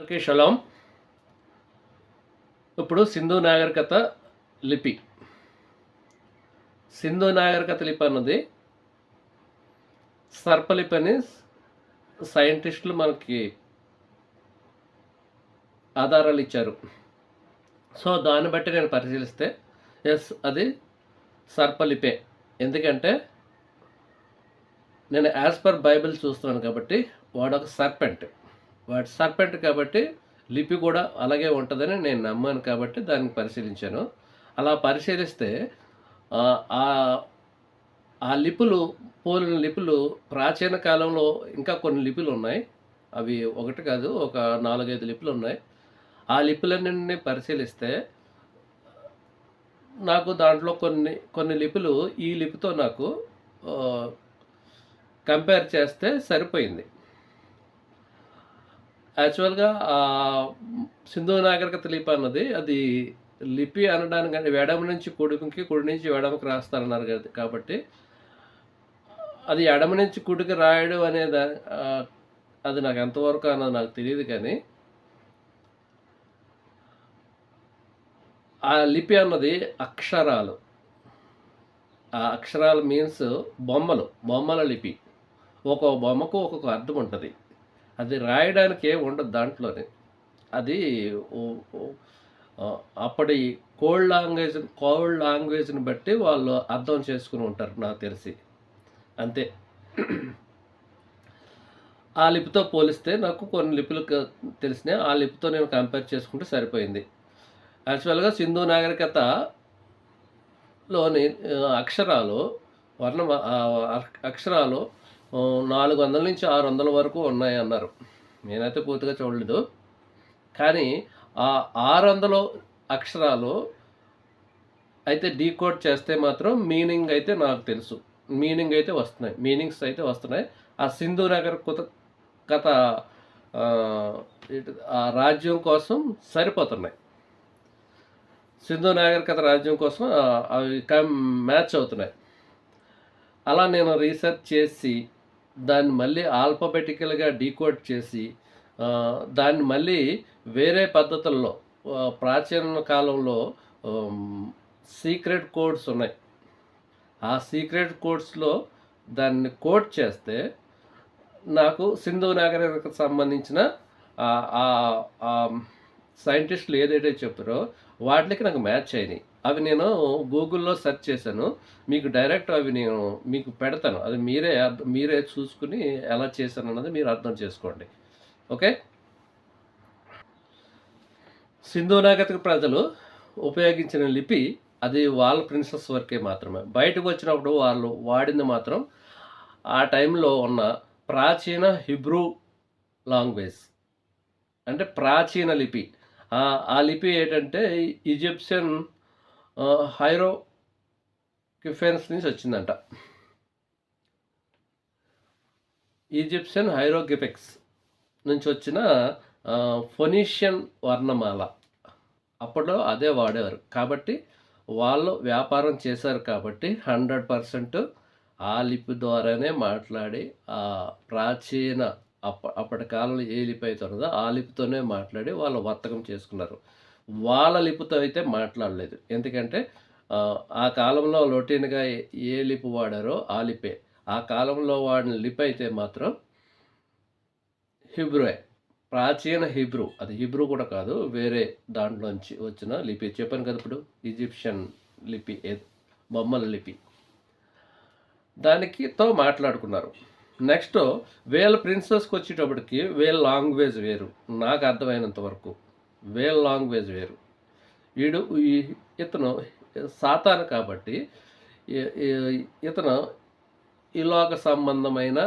Okay షలాం. ఇప్పుడు సింధు నాగరికత లిపి. సింధు నాగరికత లిపి అన్నది సర్పలిపి అని సైంటిస్టులు మనకి ఆధారాలు ఇచ్చారు. సో దాన్ని బట్టి నేను పరిశీలిస్తే ఎస్, అది సర్పలిపే. ఎందుకంటే నేను యాజ్ పర్ బైబిల్ చూస్తున్నాను కాబట్టి వాడు ఒక సర్పెంట్ కాబట్టి లిపి కూడా అలాగే ఉంటుందని నేను నమ్మాను కాబట్టి దాన్ని పరిశీలించాను. అలా పరిశీలిస్తే ఆ లిపులు, పోలిన లిపులు ప్రాచీన కాలంలో ఇంకా కొన్ని లిపులు ఉన్నాయి. అవి ఒకటి కాదు, ఒక 4-5 లిపులు ఉన్నాయి. ఆ లిపులన్నింటినీ పరిశీలిస్తే నాకు దాంట్లో కొన్ని లిపులు ఈ లిపితో నాకు కంపేర్ చేస్తే సరిపోయింది. యాక్చువల్గా సింధు నాగరికత లిపి అన్నది అది లిపి అనడానికి ఎడమ నుంచి కుడికి, కుడి నుంచి ఎడమకి రాస్తారన్నారు కదా. కాబట్టి అది ఎడమ నుంచి కుడికి రాయడం అనేది అది నాకు ఎంతవరకు అన్నది నాకు తెలియదు. కానీ ఆ లిపి అన్నది అక్షరాలు. ఆ అక్షరాలు మీన్స్ బొమ్మల లిపి. ఒక్కొక్క బొమ్మకు ఒక్కొక్క అర్థం ఉంటుంది. అది రాయడానికి ఏమి ఉండదు దాంట్లోనే. అది అప్పటి కోల్డ్ లాంగ్వేజ్ని బట్టి వాళ్ళు అర్థం చేసుకుని ఉంటారు నాకు తెలిసి, అంతే. ఆ లిపితో పోలిస్తే నాకు కొన్ని లిపులు తెలిసినాయి. ఆ లిపితో నేను కంపేర్ చేసుకుంటే సరిపోయింది. యాక్చువల్గా సింధు నాగరికతలోని అక్షరాలు అక్షరాలు 400 నుంచి 600 వరకు ఉన్నాయి అన్నారు. నేనైతే పూర్తిగా చూడలేదు. కానీ ఆ 600 అక్షరాలు అయితే డీకోడ్ చేస్తే మాత్రం మీనింగ్ అయితే నాకు తెలుసు. మీనింగ్స్ అయితే వస్తున్నాయి. ఆ సింధు నాగరికత ఆ రాజ్యం కోసం సరిపోతున్నాయి. సింధు నాగరికత రాజ్యం కోసం అవి మ్యాచ్ అవుతున్నాయి. అలా నేను రీసెర్చ్ చేసి దాన్ని మళ్ళీ ఆల్ఫాబెటికల్గా డీకోడ్ చేసి దాన్ని మళ్ళీ వేరే పద్ధతుల్లో ప్రాచీన కాలంలో సీక్రెట్ కోడ్స్ ఉన్నాయి. ఆ సీక్రెట్ కోడ్స్లో దాన్ని కోడ్ చేస్తే నాకు సింధు నాగరికతకు సంబంధించిన సైంటిస్టులు ఏదైతే చెప్పారో వాటికి నాకు మ్యాచ్ అయినాయి. అవి నేను గూగుల్లో సెర్చ్ చేశాను. మీకు డైరెక్ట్ అవి నేను మీకు పెడతాను. అది మీరే చూసుకుని ఎలా చేశాను అన్నది మీరు అర్థం చేసుకోండి. ఓకే. సింధు నాగరిక ప్రజలు ఉపయోగించిన లిపి అది వాళ్ళ ప్రిన్సెస్ వరకే మాత్రమే. బయటకు వచ్చినప్పుడు వాళ్ళు వాడింది మాత్రం ఆ టైంలో ఉన్న ప్రాచీన హిబ్రూ లాంగ్వేజ్, అంటే ప్రాచీన లిపి. ఆ లిపి ఏంటంటే ఈజిప్షియన్ హైరోగ్లిఫ్స్ నుంచి వచ్చిందంట. ఈజిప్షియన్ హైరోగ్లిఫిక్స్ నుంచి వచ్చిన ఫొనీషియన్ వర్ణమాల. అప్పట్లో అదే వాడేవారు. కాబట్టి వాళ్ళు వ్యాపారం చేశారు కాబట్టి 100% ఆ లిపి ద్వారానే మాట్లాడి ఆ ప్రాచీన అప్పటి కాలంలో ఏ లిపి అయితే ఉన్నదో ఆ లిపితోనే మాట్లాడి వాళ్ళు వర్తకం చేసుకున్నారు. వాళ్ళ లిపితో అయితే మాట్లాడలేదు. ఎందుకంటే ఆ కాలంలో లొటీన్గా ఏ లిపి వాడారో ఆ లిపే. ఆ కాలంలో వాడిన లిపి అయితే మాత్రం హిబ్రూయే, ప్రాచీన హిబ్రూ. అది హిబ్రూ కూడా కాదు, వేరే దాంట్లోంచి వచ్చిన లిపి. చెప్పాను కదా ఇప్పుడు, ఈజిప్షియన్ లిపి, బొమ్మల లిపి. దానికితో మాట్లాడుకున్నారు. నెక్స్ట్ వీళ్ళ ప్రిన్సెస్కి వచ్చేటప్పటికి వీళ్ళ లాంగ్వేజ్ వేరు. నాకు అర్థమైనంత వరకు వీళ్ళ లాంగ్వేజ్ వేరు. ఇతను సాతాను కాబట్టి ఇతను ఇలాగ సంబంధమైన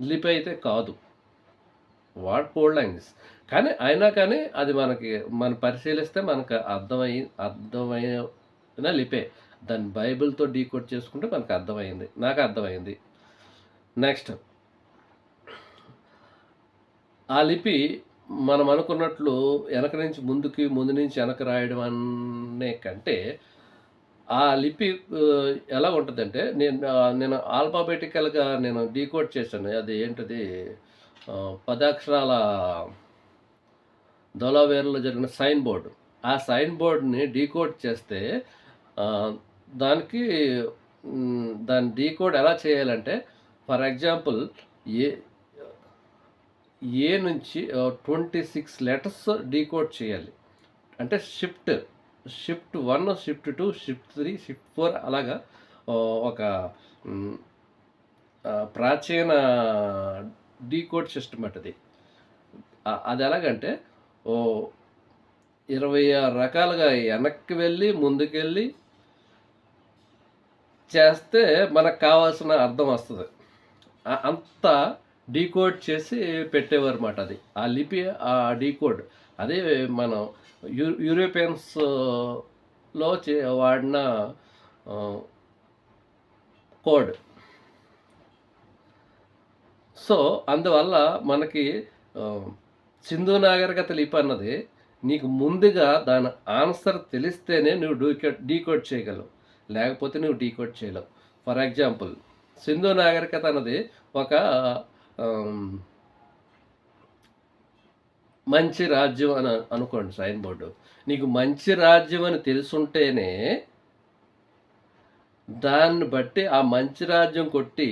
లిపి అయితే కాదు, వాడు కోల్డ్ లాంగ్వేజ్. కానీ అది మనం పరిశీలిస్తే మనకు అర్థమైన లిపే. దాన్ని బైబిల్తో డీకోడ్ చేసుకుంటే మనకు నాకు అర్థమైంది. నెక్స్ట్ ఆ లిపి మనం అనుకున్నట్లు వెనక నుంచి ముందుకి, ముందు నుంచి వెనక రాయడం అనే కంటే ఆ లిపి ఎలా ఉంటుందంటే నేను ఆల్ఫాబెటికల్గా నేను డీకోడ్ చేశాను. అది ఏంటది, 10 అక్షరాల దొలవేరులో జరిగిన సైన్ బోర్డు. ఆ సైన్ బోర్డ్‌ని డీకోడ్ చేస్తే దానికి దాన్ని డీకోడ్ ఎలా చేయాలంటే, ఫర్ ఎగ్జాంపుల్ ఏ ఏ నుంచి 26 లెటర్స్ డీకోడ్ చేయాలి. అంటే షిఫ్ట్ 1, షిఫ్ట్ 2, షిఫ్ట్ 3, షిఫ్ట్ 4 అలాగా ఒక ప్రాచీన డీకోడ్ సిస్టమ్ అది. అది ఎలాగంటే 26 రకాలుగా వెనక్కి వెళ్ళి ముందుకెళ్ళి చేస్తే మనకు కావాల్సిన అర్థం వస్తుంది. అంత డీకోడ్ చేసి పెట్టేవారు అన్నమాట. అది ఆ లిపి, ఆ డీకోడ్ అదే మనం యూరోపియన్స్లో వాడిన కోడ్. సో అందువల్ల మనకి సింధు నాగరికత లిపి అన్నది నీకు ముందుగా దాని ఆన్సర్ తెలిస్తేనే నువ్వు డీకోడ్ చేయగలవు, లేకపోతే నువ్వు డీకోడ్ చేయలేవు. ఫర్ ఎగ్జాంపుల్ సింధు నాగరికత అన్నది ఒక మంచి రాజ్యం అని అనుకోండి సైన్ బోర్డు. నీకు మంచి రాజ్యం అని తెలుసుంటేనే దాన్ని బట్టి ఆ మంచి రాజ్యం కొట్టి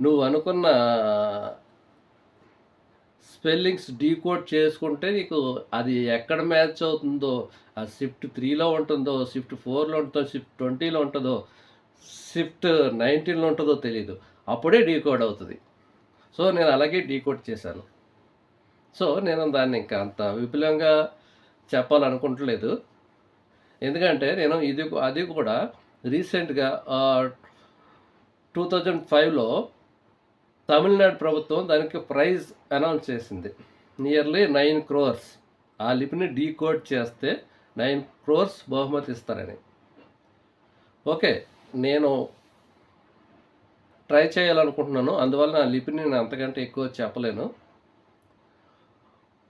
నువ్వు అనుకున్న స్పెల్లింగ్స్ డీకోడ్ చేసుకుంటే నీకు అది ఎక్కడ మ్యాచ్ అవుతుందో, ఆ షిఫ్ట్ 3లో ఉంటుందో, షిఫ్ట్ 4లో ఉంటుందో, షిఫ్ట్ 20లో ఉంటుందో, షిఫ్ట్ 19లో ఉంటుందో తెలియదు. అప్పుడే డీకోడ్ అవుతుంది. సో నేను అలాగే డీకోడ్ చేశాను. సో నేను దాన్ని ఇంకా అంత విపులంగా చెప్పాలనుకుంటలేదు. ఎందుకంటే నేను అది కూడా రీసెంట్గా 2005లో తమిళనాడు ప్రభుత్వం దానికి ప్రైజ్ అనౌన్స్ చేసింది. Nearly 9 crores. ఆ లిపిని డీకోడ్ చేస్తే 9 crores బహుమతి ఇస్తారని. ఓకే, నేను ట్రై చేయాలనుకుంటున్నాను. అందువల్ల నా లిపిని నేను అంతకంటే ఎక్కువ చెప్పలేను.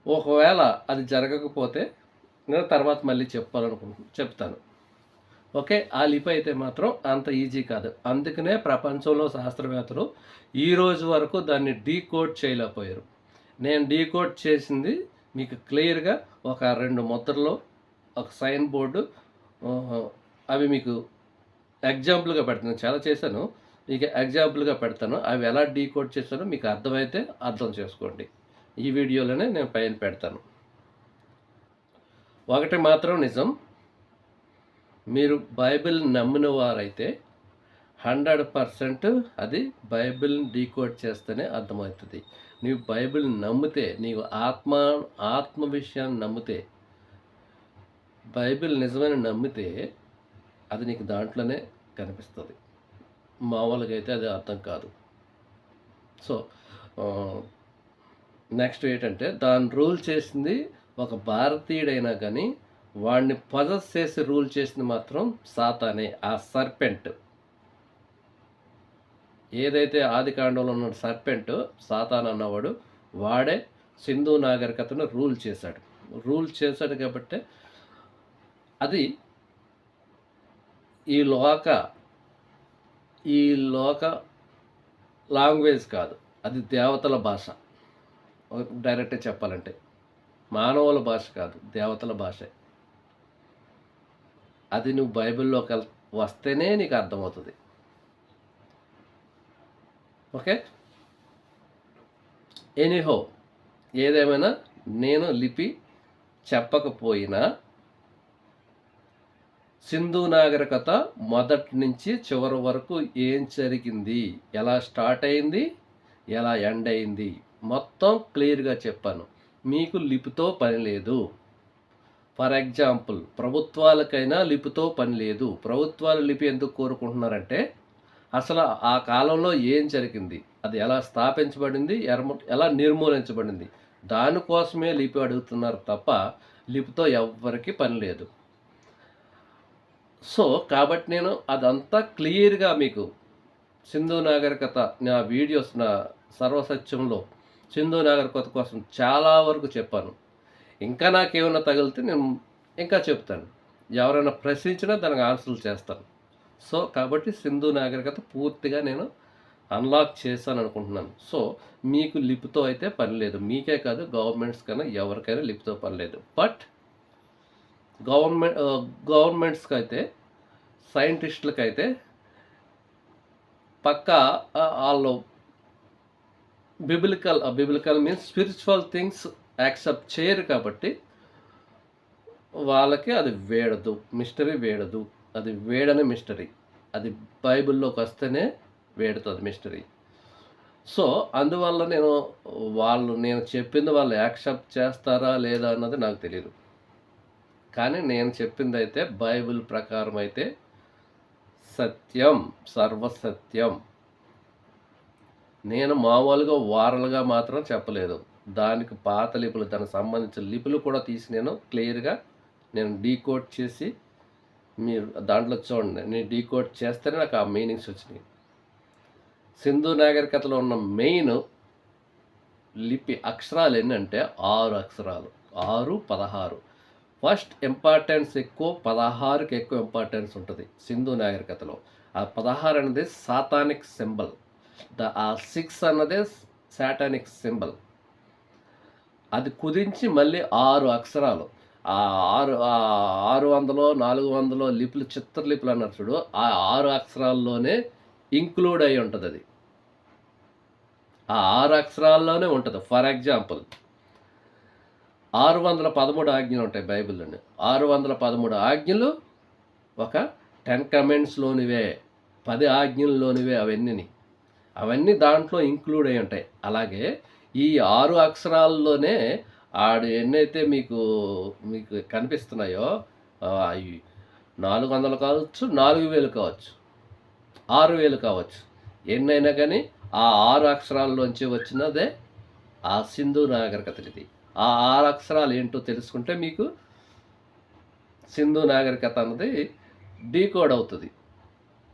ఒకవేళ అది జరగకపోతే నేను తర్వాత మళ్ళీ చెప్తాను. ఓకే, ఆ లిపి అయితే మాత్రం అంత ఈజీ కాదు. అందుకనే ప్రపంచంలో శాస్త్రవేత్తలు ఈ రోజు వరకు దాన్ని డీకోడ్ చేయలేకపోయారు. నేను డీకోడ్ చేసింది మీకు క్లియర్గా ఒక 2 ముద్రలో ఒక సైన్ బోర్డు, అవి మీకు ఎగ్జాంపుల్గా పెడతాను. చాలా చేశాను, మీకు ఎగ్జాంపుల్గా పెడతాను. అవి ఎలా డీకోడ్ చేశానో మీకు అర్థమైతే అర్థం చేసుకోండి. ఈ వీడియోలోనే నేను పైన పెడతాను. ఒకటి మాత్రం నిజం, మీరు బైబిల్ నమ్మిన వారైతే 100% అది బైబిల్ని డీకోడ్ చేస్తేనే అర్థమవుతుంది. నీవు బైబిల్ నమ్మితే, నీవు ఆత్మ విషయాన్ని నమ్మితే, బైబిల్ నిజమని నమ్మితే అది నీకు దాంట్లోనే కనిపిస్తుంది. మామూలుగా అయితే అది అర్థం కాదు. సో నెక్స్ట్ ఏంటంటే, దాన్ని రూల్ చేసింది ఒక భారతీయుడైనా కానీ వాడిని పొజెస్ చేసి రూల్ చేసింది మాత్రం సాతానే. ఆ సర్పెంట్ ఏదైతే ఆది కాండంలో ఉన్న సర్పెంట్ సాతాన్ అన్నవాడు, వాడే సింధు నాగరికతను రూల్ చేశాడు కాబట్టి అది ఈ లోక లాంగ్వేజ్ కాదు, అది దేవతల భాష. డైరెక్ట్గా చెప్పాలంటే మానవుల భాష కాదు, దేవతల భాషే. అది నువ్వు బైబిల్లోకి వస్తేనే నీకు అర్థమవుతుంది. ఓకే, ఎనీహో ఏదేమైనా నేను లిపి చెప్పకపోయినా సింధు నాగరికత మొదటి నుంచి చివరి వరకు ఏం జరిగింది, ఎలా స్టార్ట్ అయింది, ఎలా ఎండ్ అయింది మొత్తం క్లియర్గా చెప్పాను. మీకు లిపితో పని లేదు. ఫర్ ఎగ్జాంపుల్ ప్రభుత్వాలకైనా లిపితో పని లేదు. ప్రభుత్వాలు లిపి ఎందుకు కోరుకుంటున్నారంటే, అసలు ఆ కాలంలో ఏం జరిగింది, అది ఎలా స్థాపించబడింది, ఎలా నిర్మూలించబడింది, దానికోసమే లిపి అడుగుతున్నారు తప్ప లిపితో ఎవ్వరికి పని లేదు. సో కాబట్టి నేను అదంతా క్లియర్గా మీకు సింధు నాగరికత నా వీడియోస్, నా సర్వసత్యంలో సింధు నాగరికత కోసం చాలా వరకు చెప్పాను. ఇంకా నాకేమైనా తగిలితే నేను ఇంకా చెప్తాను. ఎవరైనా ప్రశ్నించినా దానికి ఆన్సర్లు చేస్తాను. సో కాబట్టి సింధు నాగరికత పూర్తిగా నేను అన్లాక్ చేశాను అనుకుంటున్నాను. సో, మీకు లిప్‌తో అయితే పని లేదు. మీకే కాదు గవర్నమెంట్స్ కన్నా ఎవరికైనా లిప్‌తో పని లేదు. బట్ గవర్నమెంట్ గవర్నమెంట్స్‌కైతే, సైంటిస్టులకైతే పక్కా ఆళ్ళు biblical means spiritual things accept చేయరు కాబట్టి వాళ్ళకి అది వేడదు. మిస్టరీ వేడదు. అది వేడని మిస్టరీ. అది బైబిల్‌లోకి వస్తేనే వేడుతది మిస్టరీ. సో, అందువల్ల నేను చెప్పింది వాళ్ళు యాక్సెప్ట్ చేస్తారా లేదా అన్నది నాకు తెలీదు. కానీ నేను చెప్పిందైతే బైబిల్ ప్రకారం అయితే సత్యం, సర్వసత్యం. నేను మామూలుగా వారలుగా మాత్రం చెప్పలేదు. దానికి పాత లిపులు, దానికి సంబంధించిన లిపులు కూడా తీసి నేను క్లియర్‌గా డీకోడ్ చేసి మీరు దాంట్లో చూడండి. నేను డీకోడ్ చేస్తేనే నాకు ఆ మీనింగ్స్ వచ్చినాయి. సింధు నాగరికతలో ఉన్న మెయిన్ లిపి అక్షరాలు ఎన్నంటే 6 అక్షరాలు. 6, 16. ఫస్ట్ ఇంపార్టెన్స్ ఎక్కువ, 16కి ఎక్కువ ఇంపార్టెన్స్ ఉంటుంది సింధు నాగరికతలో. ఆ 16 అనేది సాతానిక్ సింబల్. ఆ 6 అన్నదే సాటానిక్ సింబల్. అది కుదించి మళ్ళీ 6 అక్షరాలు. ఆ 600, 400 లిపులు, చిత్రలిపులు అన్నారు చూడు. ఆ 6 అక్షరాల్లోనే ఇంక్లూడ్ అయి ఉంటుంది అది. ఆ 6 అక్షరాల్లోనే ఉంటుంది. ఫర్ ఎగ్జాంపుల్ 613 ఆజ్ఞలు ఉంటాయి బైబిల్‌లోని. 613 ఆజ్ఞలు ఒక 10 కమాండ్స్‌లోనివే, 10 ఆజ్ఞల్లోనివే అవన్నీ దాంట్లో ఇంక్లూడ్ అయి ఉంటాయి. అలాగే ఈ 6 అక్షరాల్లోనే ఎన్నైతే మీకు కనిపిస్తున్నాయో అయి 400 కావచ్చు, 4000 కావచ్చు, 6000 కావచ్చు. ఎన్నైనా కానీ ఆ 6 అక్షరాల్లోంచి వచ్చినదే ఆ సింధు నాగరికతది. ఆ 6 అక్షరాలు ఏంటో తెలుసుకుంటే మీకు సింధు నాగరికత అన్నది డీకోడ్ అవుతుంది.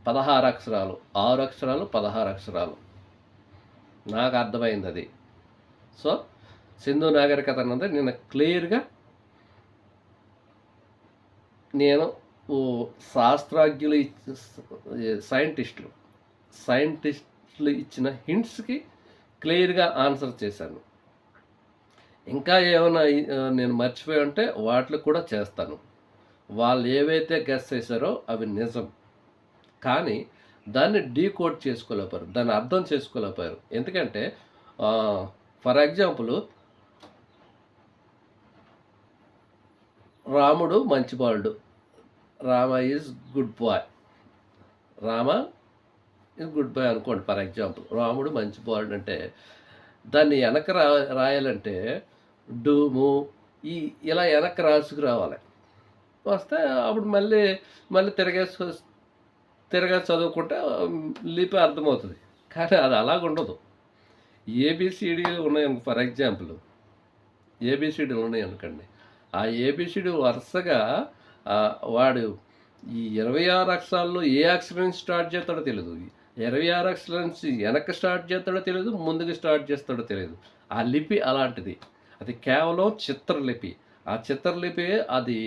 16 అక్షరాలు, 6 అక్షరాలు, 16 అక్షరాలు. నాకు అర్థమైంది అది. సో, సింధు నాగరికత అన్నది నేను క్లియర్‌గా శాస్త్రజ్ఞులు సైంటిస్టులు ఇచ్చిన హింట్స్‌కి క్లియర్‌గా ఆన్సర్ చేశాను. ఇంకా ఏమైనా నేను మర్చిపోయి ఉంటే వాటిని కూడా చేస్తాను. వాళ్ళు ఏవైతే గెస్ చేశారో అవి నిజం. కానీ దాన్ని డీకోడ్ చేసుకోలేకపోయారు. దాన్ని అర్థం చేసుకోలేకపోయారు. ఎందుకంటే ఫర్ ఎగ్జాంపుల్ రాముడు మంచి బాలుడు. Rama is good boy. Rama is good boy అనుకోండి ఫర్ ఎగ్జాంపుల్. రాముడు మంచి బాలుడు అంటే దాన్ని వెనక రాయాలంటే డూము ఇలా వెనక్కి రాసుకురావాలి. వస్తే అప్పుడు మళ్ళీ తిరగేసి చదువుకుంటే లిపి అర్థమవుతుంది. కానీ అది అలాగుండదు. ఏబిసిడీలు ఉన్నాయనుకో ఫర్ ఎగ్జాంపుల్. ఏబిసిడీలు ఉన్నాయనుకోండి. ఆ ఏబిసిడి వరుసగా వాడు ఈ 26 అక్షరాల్లో ఏ అక్షరం నుంచి స్టార్ట్ చేస్తాడో తెలియదు. 26 అక్షరాల నుంచి వెనక్కి స్టార్ట్ చేస్తాడో తెలియదు, ముందుకు స్టార్ట్ చేస్తాడో తెలియదు. ఆ లిపి అలాంటిది. అది కేవలం చిత్రలిపి. ఆ చిత్రలిపి అది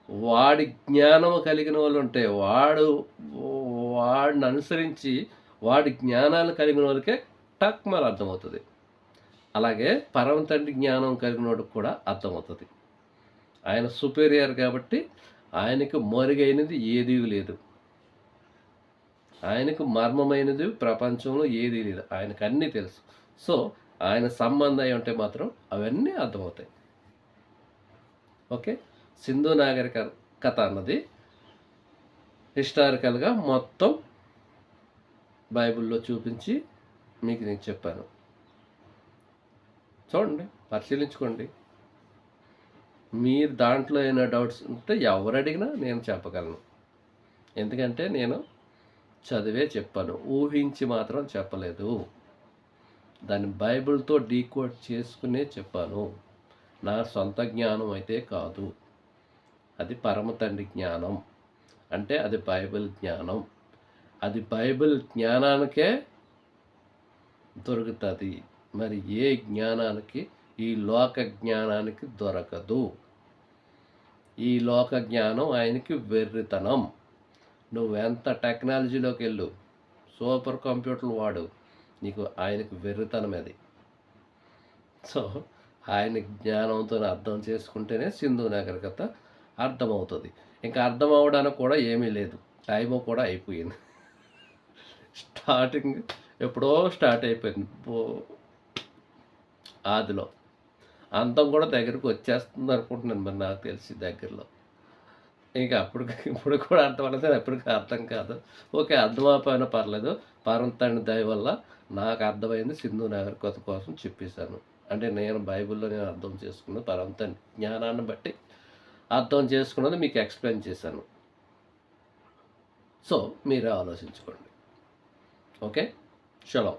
వాడి జ్ఞానం కలిగిన వాళ్ళు ఉంటే వాడిని అనుసరించి వాడి జ్ఞానాన్ని కలిగిన వాళ్ళకే టక్మల అర్థమవుతుంది. అలాగే పరమ తండ్రి జ్ఞానం కలిగిన వాడికి కూడా అర్థమవుతుంది. ఆయన సుపీరియర్ కాబట్టి ఆయనకు మరుగైనది ఏదీ లేదు. ఆయనకు మర్మమైనది ప్రపంచంలో ఏదీ లేదు. ఆయనకు అన్నీ తెలుసు. సో, ఆయన సంబంధం అయి ఉంటే మాత్రం అవన్నీ అర్థమవుతాయి. ఓకే. సింధు నాగరికత అన్నది హిస్టారికల్గా మొత్తం బైబిల్లో చూపించి మీకు నేను చెప్పాను. చూడండి, పరిశీలించుకోండి. మీరు దాంట్లో ఏమైనా డౌట్స్ ఉంటే ఎవరు అడిగినా నేను చెప్పగలను. ఎందుకంటే నేను చదివే చెప్పాను, ఊహించి మాత్రం చెప్పలేదు. దాన్ని బైబిల్తో డీకోడ్ చేసుకునే చెప్పాను. నా సొంత జ్ఞానం అయితే కాదు. అది పరమ తండ్రి జ్ఞానం. అంటే అది బైబిల్ జ్ఞానం. అది బైబిల్ జ్ఞానానికే దొరుకుతుంది. మరి ఏ జ్ఞానానికి, ఈ లోక జ్ఞానానికి దొరకదు. ఈ లోక జ్ఞానం ఆయనకి వెర్రితనం. నువ్వెంత టెక్నాలజీలోకి వెళ్ళు, సూపర్ కంప్యూటర్లు వాడు, నీకు ఆయనకు వెర్రితనం అది. సో ఆయన జ్ఞానంతో అర్థం చేసుకుంటేనే సింధు నాగరికత అర్థమవుతుంది. ఇంకా అర్థం అవ్వడానికి కూడా ఏమీ లేదు, టైము కూడా అయిపోయింది. స్టార్టింగ్ ఎప్పుడో స్టార్ట్ అయిపోయింది ఆదిలో, అంతం కూడా దగ్గరికి వచ్చేస్తుంది అనుకుంటున్నాను. మరి నాకు తెలిసి దగ్గరలో ఇంకా ఇప్పుడు కూడా అర్థం అవ్వలేదు, ఎప్పటికీ అర్థం కాదు. ఓకే, అర్థమైపోయినా పర్లేదు, పరంతాని దయ వల్ల నాకు అర్థమైంది, సింధు నాగరికత కోసం చెప్పేశాను. అంటే నేను బైబిల్లో నేను అర్థం చేసుకున్నది, పరంతాని జ్ఞానాన్ని బట్టి అర్థం చేసుకున్నది మీకు ఎక్స్ప్లెయిన్ చేశాను. సో మీరే ఆలోచించుకోండి. ఓకే, షలో.